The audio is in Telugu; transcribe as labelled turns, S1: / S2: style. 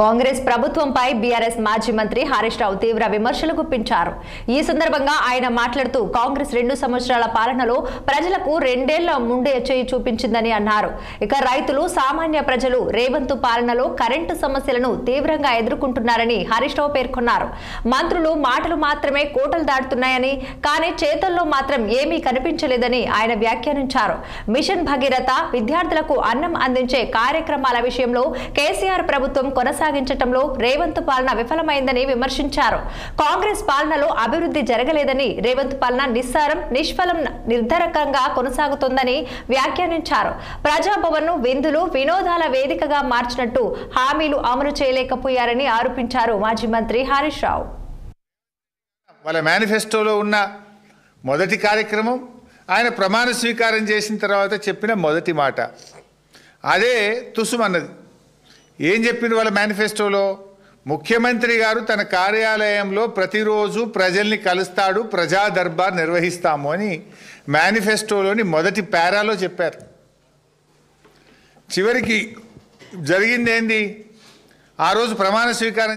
S1: కాంగ్రెస్ ప్రభుత్వంపై బీఆర్ఎస్ మాజీ మంత్రి హరీష్ రావు తీవ్ర విమర్శలు గుప్పించారు. ఈ సందర్భంగా ఆయన మాట్లాడుతూ కాంగ్రెస్ 2 సంవత్సరాల పాలనలో ప్రజలకు 2 ఏళ్ల ముందే చేయి చూపించిందని అన్నారు. ఇక రైతులు, సామాన్య ప్రజలు రేవంత్ పాలనలో కరెంటు సమస్యలను తీవ్రంగా ఎదుర్కొంటున్నారని హరీష్ రావు పేర్కొన్నారు. మంత్రులు మాటలు మాత్రమే కోటలు దాటుతున్నాయని, కానీ చేతుల్లో మాత్రం ఏమీ కనిపించలేదని ఆయన వ్యాఖ్యానించారు. మిషన్ భగీరథ, విద్యార్థులకు అన్నం అందించే కార్యక్రమాల విషయంలో కేసీఆర్ ప్రభుత్వం కొనసాగించటంలో రేవంత్ పాలన విఫలమైందని విమర్శించారు. కాంగ్రెస్ పాలనలో అభివృద్ధి జరగలేదని, రేవంత్ పాలన నిస్సారం, నిష్ఫలం, నిర్ధారకంగా కొనసాగుతోందని వ్యాఖ్యానించారు. ప్రజాభవన్ను విందులు, వినోదాల వేదికగా మార్చినట్టు హామీలు అమలు చేయలేకపోయారని ఆరోపించారు మాజీ మంత్రి హరీష్ రావు.
S2: వాళ్ళ మేనిఫెస్టోలో ఉన్న మొదటి కార్యక్రమం, ఆయన ప్రమాణ స్వీకారం చేసిన తర్వాత చెప్పిన మొదటి మాట అదే తుసుమన్నది. ఏం చెప్పింది వాళ్ళ మేనిఫెస్టోలో? ముఖ్యమంత్రి గారు తన కార్యాలయంలో ప్రతిరోజు ప్రజల్ని కలుస్తాడు, ప్రజా దర్బార్ నిర్వహిస్తాము అని మేనిఫెస్టోలోని మొదటి పారాలో చెప్పారు. చివరికి జరిగింది ఏంది? ఆ రోజు ప్రమాణ స్వీకారం